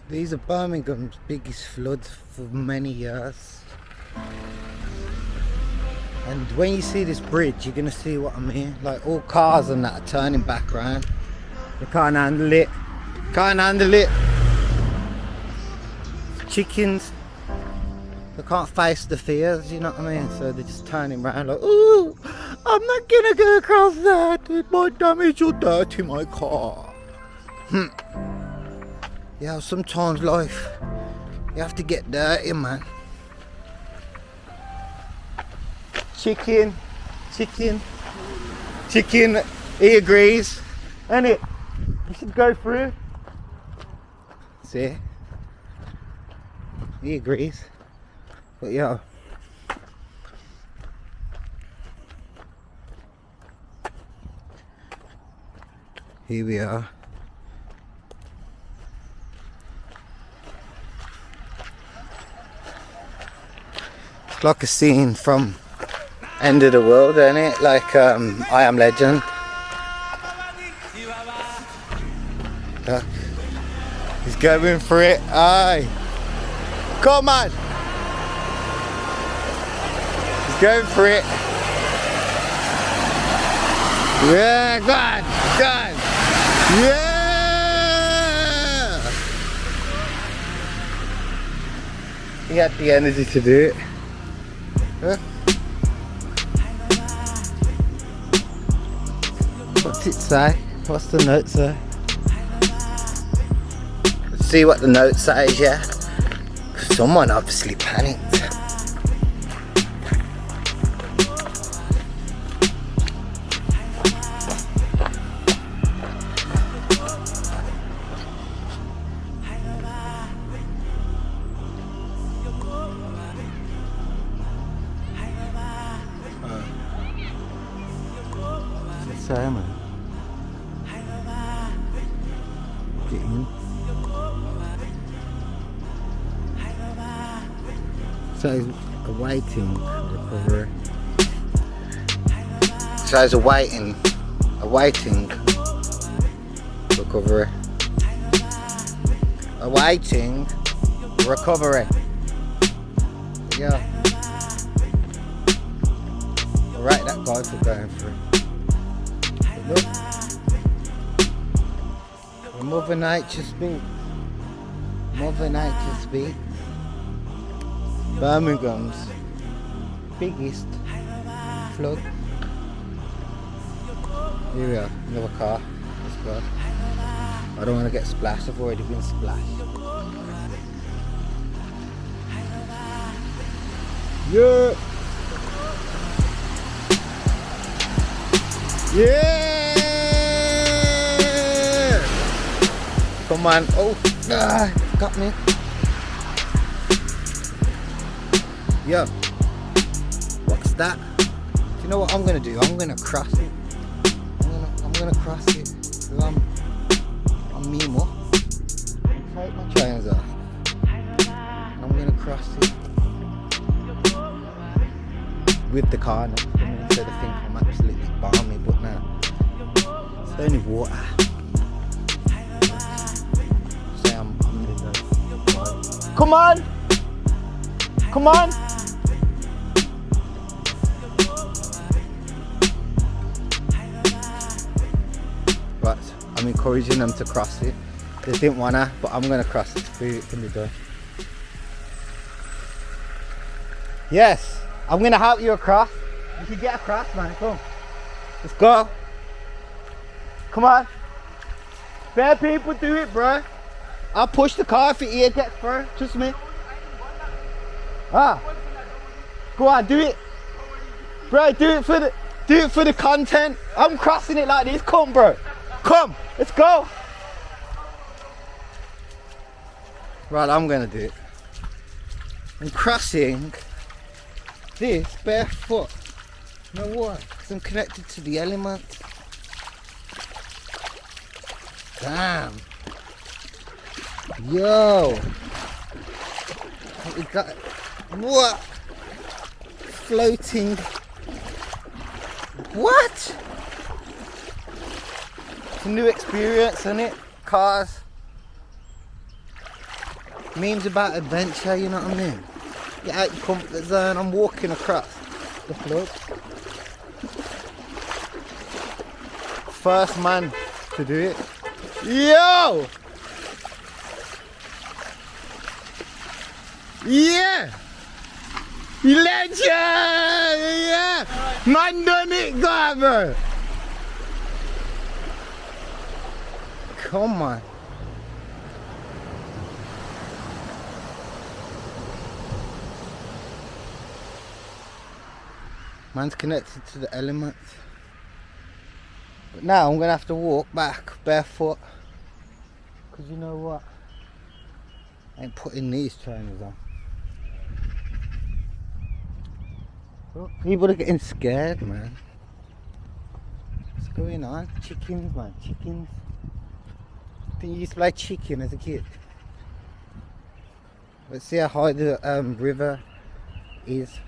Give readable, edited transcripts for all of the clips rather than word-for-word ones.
These are Birmingham's biggest floods for many years. And when you see this bridge, you're gonna see what I mean. Like all cars and that are turning back around. They can't handle it. Can't handle it. Chickens, they can't face the fears, you know what I mean? So they're just turning around like, ooh, I'm not gonna go across that. It might damage or dirty my car. Yeah, sometimes life, you have to get dirty, man. Chicken, he agrees, innit? You should go through. See? He agrees. But yeah. Here we are. It's like a scene from End of the World, isn't it? Like I Am Legend. Look. He's going for it. Aye. Come on. He's going for it. Yeah, go on. Yeah. He had the energy to do it. Huh? What's it say? What's the note say? Let's see what the note says, yeah? Someone obviously panicked. Say, man. Get in. Says awaiting recovery. Says awaiting recovery. Awaiting recovery. Yeah. Alright, that guy for going through. Look, Mother Nature speaks. Mother Nature speaks. Birmingham's biggest flood. Here we are, another car. Let's go. I don't want to get splashed. I've already been splashed. Yeah. Yeah! Come on. Oh, got me. Yo, what's that? Do you know what I'm gonna do? I'm gonna cross it. I'm gonna cross it. Cause I'm Mimo. Take my chains off. I'm gonna cross it with the car next to me, so they think I'm absolutely balmy, but now it's only water. Say I'm come on! Come on! Right, I'm encouraging them to cross it. They didn't wanna, but I'm gonna cross it through it can be done. Yes! I'm gonna help you across. You can get across, man. Come. Let's go. Come on. Fair people do it, bro. I'll push the car if it gets through. Trust me. Ah. Go on, do it. Bro, do it for the content. I'm crossing it like this. Come, bro. Come. Let's go. Right, I'm gonna do it. I'm crossing this barefoot. You know why? Because I'm connected to the elements. Damn. Yo. We got what? Floating. What? It's a new experience, isn't it? Cars. Memes about adventure, you know what I mean? Get out your comfort zone. I'm walking across the flood. First man to do it. Yo! Yeah! Legend! Yeah! Man done it, God, bro! Come on. Man's connected to the elements. But now I'm gonna have to walk back barefoot. Cause you know what? I ain't putting these trainers on. Look, people are getting scared, man. What's going on? Chickens, man, chickens. I think you used to play chicken as a kid. Let's see how high the river is.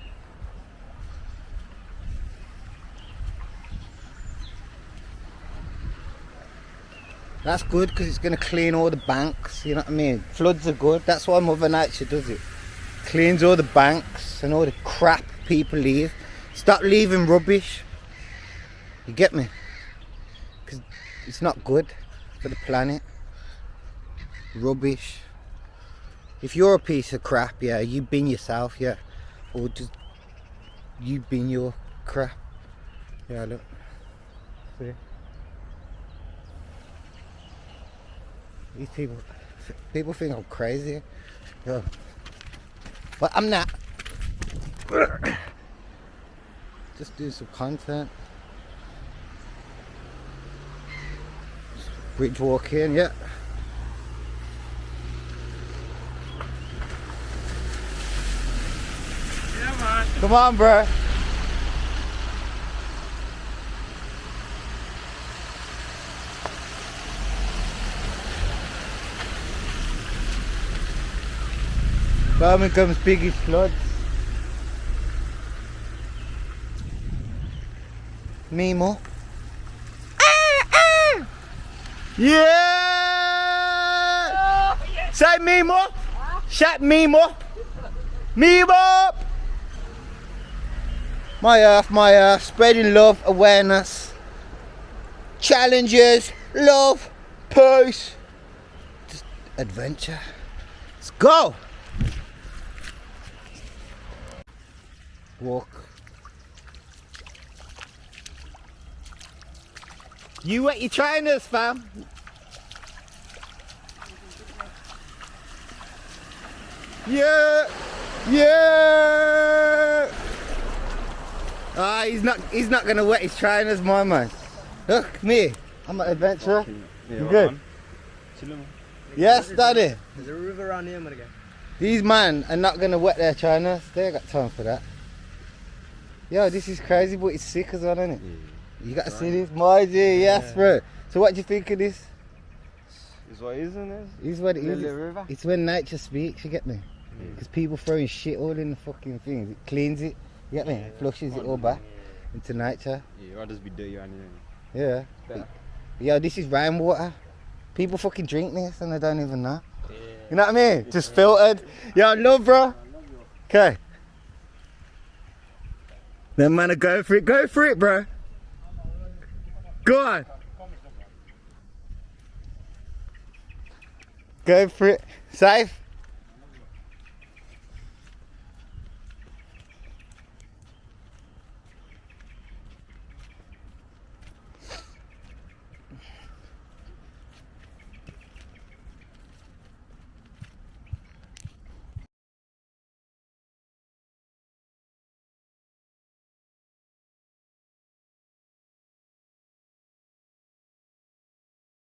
That's good because it's going to clean all the banks, you know what I mean? Floods are good, that's why Mother Nature does it. Cleans all the banks and all the crap people leave. Stop leaving rubbish. You get me? Because it's not good for the planet. Rubbish. If you're a piece of crap, yeah, you bin yourself, yeah. Or just you bin your crap. Yeah, look. See? These people think I'm crazy. Yeah. But I'm not. Just do some content. Bridge walk in, yeah. Yeah, man. Come on, bro. Birmingham's biggest floods. Memo. Yeah! Oh, yes. Say Memo. Huh? Shout Memo. Memo. My earth, spreading love, awareness, challenges, love, peace, just adventure. Let's go. Walk. You wet your trainers, fam. Yeah, yeah. Ah, he's not gonna wet his trainers, my man. Look, me, I'm an adventurer. Yeah, you good? Yes, Daddy. There's a river around here, man. These man are not gonna wet their trainers. They ain't got time for that. Yo, this is crazy, but it's sick as well, isn't it? Yeah. You gotta see this, my G, yes, bro. So what do you think of this? It's what it is, isn't it? It's what it is. River. It's when nature speaks, you get me? Because people throwing shit all in the fucking things. It cleans it, you get me? It flushes it all back into nature. Yeah, or just be dirty or anything. Yeah. But, yo, this is rainwater. People fucking drink this and they don't even know. Yeah. You know what I mean? Just filtered. Yo, love, bro. Okay. Then man, go for it, bro. Go on. Go for it. Safe.